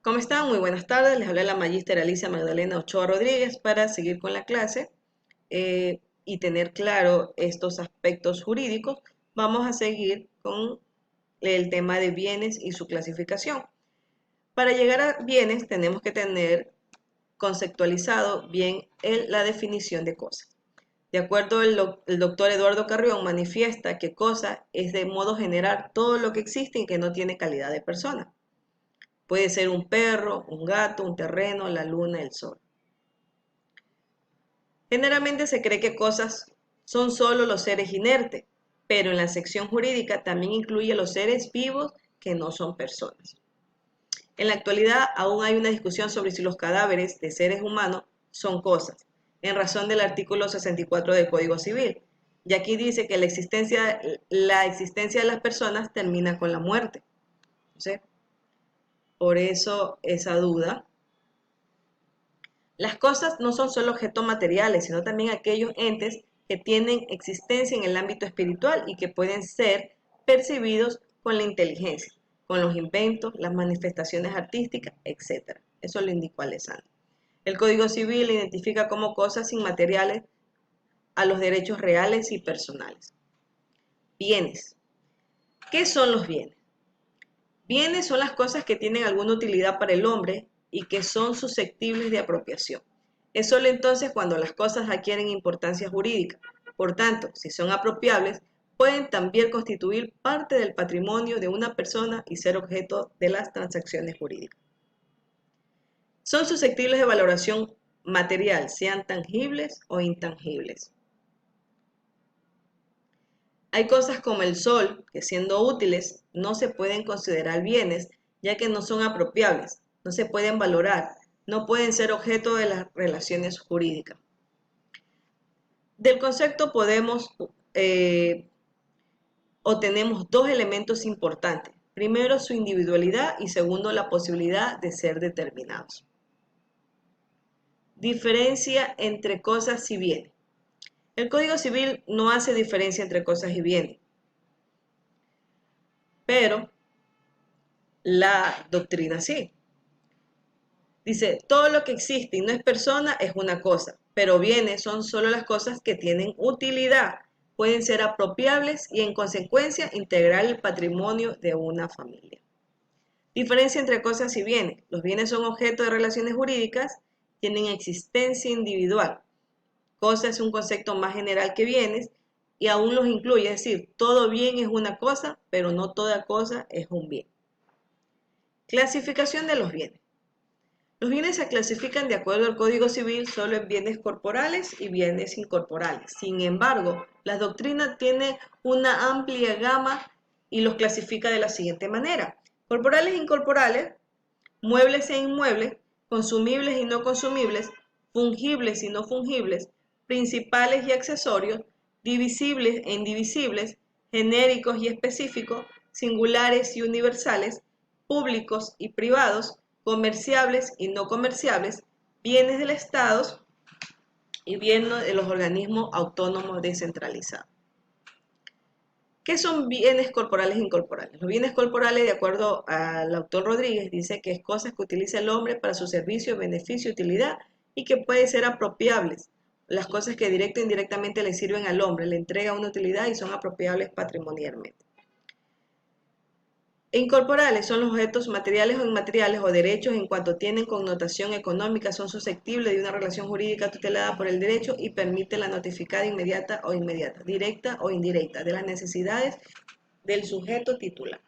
¿Cómo están? Muy buenas tardes. Les habla la magíster Alicia Magdalena Ochoa Rodríguez para seguir con la clase y tener claro estos aspectos jurídicos. Vamos a seguir con el tema de bienes y su clasificación. Para llegar a bienes tenemos que tener conceptualizado bien la definición de cosa. De acuerdo, el doctor Eduardo Carrión manifiesta que cosa es de modo general todo lo que existe y que no tiene calidad de persona. Puede ser un perro, un gato, un terreno, la luna, el sol. Generalmente se cree que cosas son solo los seres inertes, pero en la sección jurídica también incluye los seres vivos que no son personas. En la actualidad aún hay una discusión sobre si los cadáveres de seres humanos son cosas, en razón del artículo 64 del Código Civil. Y aquí dice que la existencia de las personas termina con la muerte. ¿Sí? Por eso esa duda. Las cosas no son solo objetos materiales, sino también aquellos entes que tienen existencia en el ámbito espiritual y que pueden ser percibidos con la inteligencia, con los inventos, las manifestaciones artísticas, etc. Eso lo indicó Alessandro. El Código Civil identifica como cosas inmateriales a los derechos reales y personales. Bienes. ¿Qué son los bienes? Bienes son las cosas que tienen alguna utilidad para el hombre y que son susceptibles de apropiación. Es solo entonces cuando las cosas adquieren importancia jurídica. Por tanto, si son apropiables, pueden también constituir parte del patrimonio de una persona y ser objeto de las transacciones jurídicas. Son susceptibles de valoración material, sean tangibles o intangibles. Hay cosas como el sol, que siendo útiles no se pueden considerar bienes, ya que no son apropiables, no se pueden valorar, no pueden ser objeto de las relaciones jurídicas. Del concepto podemos o tenemos dos elementos importantes. Primero, su individualidad y segundo, la posibilidad de ser determinados. Diferencia entre cosas y bienes. El Código Civil no hace diferencia entre cosas y bienes, pero la doctrina sí. Dice, todo lo que existe y no es persona es una cosa, pero bienes son solo las cosas que tienen utilidad, pueden ser apropiables y en consecuencia integrar el patrimonio de una familia. Diferencia entre cosas y bienes. Los bienes son objeto de relaciones jurídicas, tienen existencia individual. Cosa es un concepto más general que bienes y aún los incluye, es decir, todo bien es una cosa, pero no toda cosa es un bien. Clasificación de los bienes. Los bienes se clasifican de acuerdo al Código Civil solo en bienes corporales y bienes incorporales. Sin embargo, la doctrina tiene una amplia gama y los clasifica de la siguiente manera. Corporales e incorporales, muebles e inmuebles, consumibles y no consumibles, fungibles y no fungibles, principales y accesorios, divisibles e indivisibles, genéricos y específicos, singulares y universales, públicos y privados, comerciables y no comerciables, bienes del Estado y bienes de los organismos autónomos descentralizados. ¿Qué son bienes corporales e incorporales? Los bienes corporales, de acuerdo al autor Rodríguez, dice que es cosas que utiliza el hombre para su servicio, beneficio, utilidad y que pueden ser apropiables. Las cosas que directa o indirectamente le sirven al hombre, le entrega una utilidad y son apropiables patrimonialmente. Incorporales son los objetos materiales o inmateriales o derechos en cuanto tienen connotación económica, son susceptibles de una relación jurídica tutelada por el derecho y permiten la notificada inmediata, directa o indirecta, de las necesidades del sujeto titular.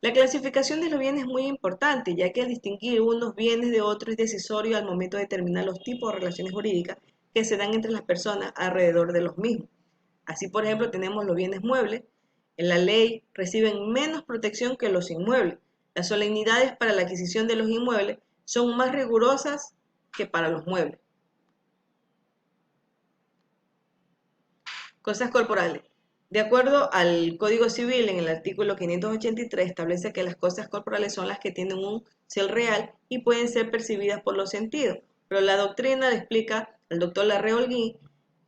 La clasificación de los bienes es muy importante, ya que al distinguir unos bienes de otros es decisorio al momento de determinar los tipos de relaciones jurídicas que se dan entre las personas alrededor de los mismos. Así, por ejemplo, tenemos los bienes muebles. En la ley reciben menos protección que los inmuebles. Las solemnidades para la adquisición de los inmuebles son más rigurosas que para los muebles. Cosas corporales. De acuerdo al Código Civil, en el artículo 583 establece que las cosas corporales son las que tienen un ser real y pueden ser percibidas por los sentidos. Pero la doctrina le explica al doctor Larrea Holguín,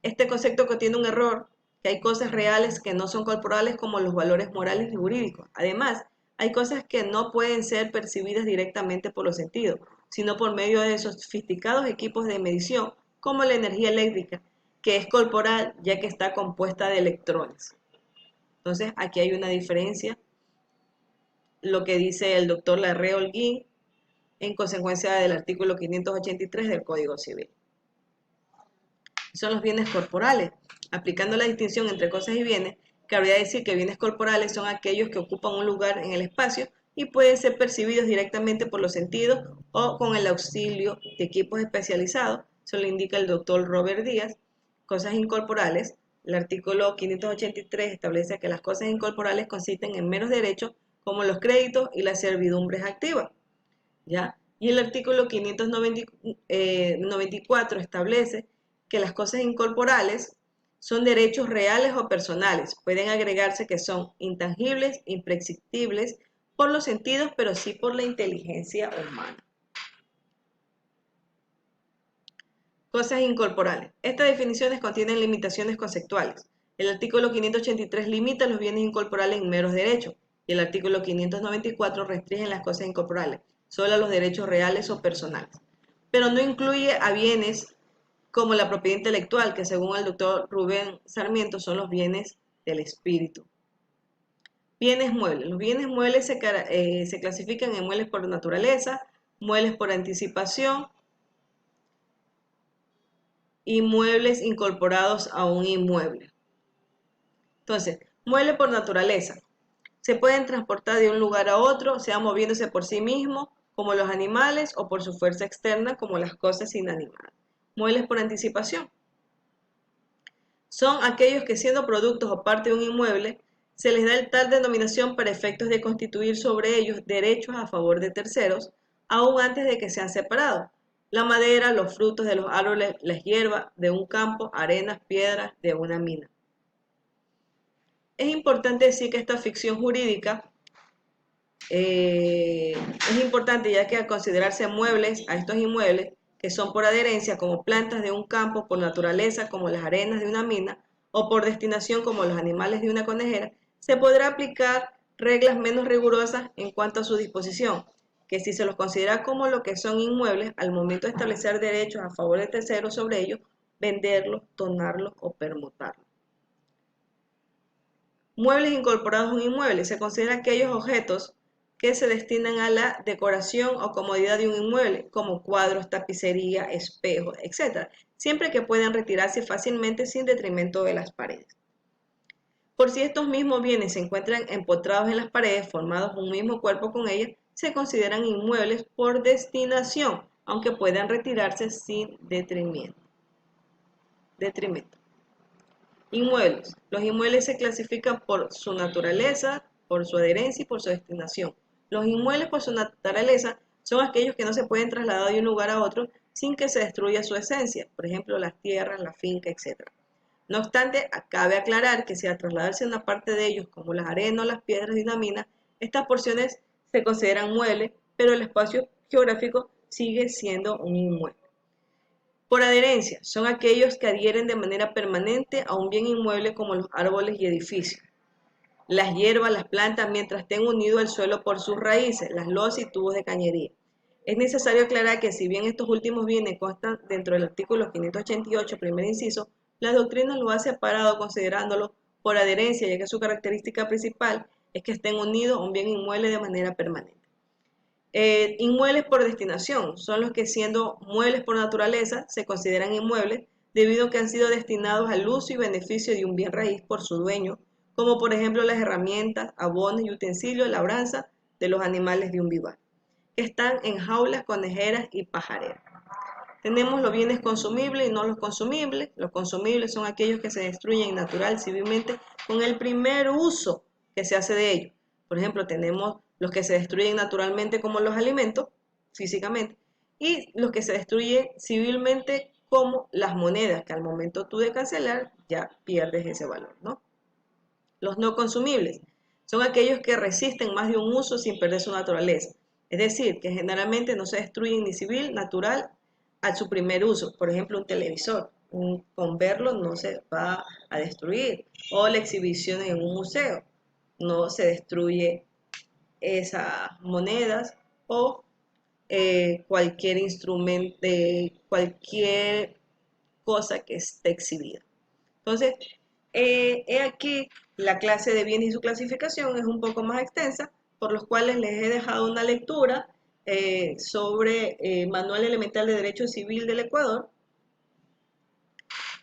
este concepto contiene un error, que hay cosas reales que no son corporales como los valores morales y jurídicos. Además, Hay cosas que no pueden ser percibidas directamente por los sentidos, sino por medio de sofisticados equipos de medición, como la energía eléctrica, que es corporal ya que está compuesta de electrones. Entonces, aquí hay una diferencia, lo que dice el doctor Larrea Holguín, en consecuencia del artículo 583 del Código Civil. Son los bienes corporales. Aplicando la distinción entre cosas y bienes, cabría decir que bienes corporales son aquellos que ocupan un lugar en el espacio y pueden ser percibidos directamente por los sentidos o con el auxilio de equipos especializados. Eso lo indica el doctor Robert Díaz. Cosas incorporales. El artículo 583 establece que las cosas incorporales consisten en meros derechos como los créditos y las servidumbres activas. ¿Ya? Y el artículo 594 establece que las cosas incorporales son derechos reales o personales. Pueden agregarse que son intangibles, imprescriptibles por los sentidos, pero sí por la inteligencia humana. Cosas incorporales. Estas definiciones contienen limitaciones conceptuales. El artículo 583 limita los bienes incorporales en meros derechos y el artículo 594 restringe las cosas incorporales, solo a los derechos reales o personales. Pero no incluye a bienes como la propiedad intelectual, que según el doctor Rubén Sarmiento son los bienes del espíritu. Bienes muebles. Los bienes muebles se clasifican en muebles por naturaleza, muebles por anticipación y muebles incorporados a un inmueble. Entonces, muebles por naturaleza. Se pueden transportar de un lugar a otro, sea moviéndose por sí mismos, como los animales, o por su fuerza externa, como las cosas inanimadas. Muebles por anticipación. Son aquellos que siendo productos o parte de un inmueble, se les da el tal denominación para efectos de constituir sobre ellos derechos a favor de terceros, aún antes de que sean separados. La madera, los frutos de los árboles, las hierbas de un campo, arenas, piedras de una mina. Es importante decir que esta ficción jurídica es importante ya que al considerarse muebles a estos inmuebles, que son por adherencia como plantas de un campo, por naturaleza como las arenas de una mina, o por destinación como los animales de una conejera, se podrá aplicar reglas menos rigurosas en cuanto a su disposición, que si se los considera como lo que son inmuebles, al momento de establecer derechos a favor de terceros sobre ellos, venderlos, donarlos o permutarlos. Muebles incorporados a un inmueble. Se consideran aquellos objetos que se destinan a la decoración o comodidad de un inmueble, como cuadros, tapicería, espejos, etc., siempre que puedan retirarse fácilmente sin detrimento de las paredes. Por si estos mismos bienes se encuentran empotrados en las paredes, formados un mismo cuerpo con ellas, se consideran inmuebles por destinación, aunque puedan retirarse sin detrimento. Inmuebles. Los inmuebles se clasifican por su naturaleza, por su adherencia y por su destinación. Los inmuebles por su naturaleza son aquellos que no se pueden trasladar de un lugar a otro sin que se destruya su esencia, por ejemplo, las tierras, la finca, etc. No obstante, cabe aclarar que si al trasladarse una parte de ellos, como las arenas o las piedras de una mina, estas porciones se consideran muebles, pero el espacio geográfico sigue siendo un inmueble. Por adherencia, son aquellos que adhieren de manera permanente a un bien inmueble como los árboles y edificios. Las hierbas, las plantas, mientras estén unidos al suelo por sus raíces, las losas y tubos de cañería. Es necesario aclarar que si bien estos últimos bienes constan dentro del artículo 588, primer inciso, la doctrina lo ha separado considerándolo por adherencia, ya que su característica principal es que estén unidos a un bien inmueble de manera permanente. Inmuebles por destinación son los que, siendo muebles por naturaleza, se consideran inmuebles debido a que han sido destinados al uso y beneficio de un bien raíz por su dueño, como por ejemplo las herramientas, abonos y utensilios de labranza de los animales de un vivar, que están en jaulas, conejeras y pajareras. Tenemos los bienes consumibles y no los consumibles. Los consumibles son aquellos que se destruyen natural, civilmente, con el primer uso que se hace de ellos. Por ejemplo, tenemos los que se destruyen naturalmente como los alimentos, físicamente, y los que se destruyen civilmente como las monedas, que al momento tú de cancelar ya pierdes ese valor, ¿no? Los no consumibles son aquellos que resisten más de un uso sin perder su naturaleza. Es decir, que generalmente no se destruyen ni civil, natural, a su primer uso. Por ejemplo, un televisor. Con verlo no se va a destruir. O la exhibición en un museo. No se destruye esas monedas o cualquier instrumento, cualquier cosa que esté exhibida. Entonces, he aquí la clase de bienes y su clasificación es un poco más extensa, por los cuales les he dejado una lectura sobre Manual Elemental de Derecho Civil del Ecuador,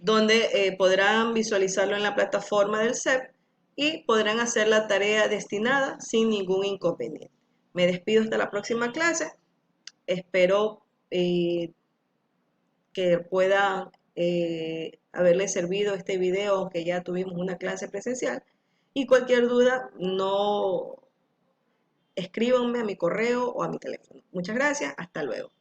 donde podrán visualizarlo en la plataforma del CEP y podrán hacer la tarea destinada sin ningún inconveniente. Me despido hasta la próxima clase. Espero que pueda haberle servido este video, aunque ya tuvimos una clase presencial. Y cualquier duda, no escríbanme a mi correo o a mi teléfono. Muchas gracias, hasta luego.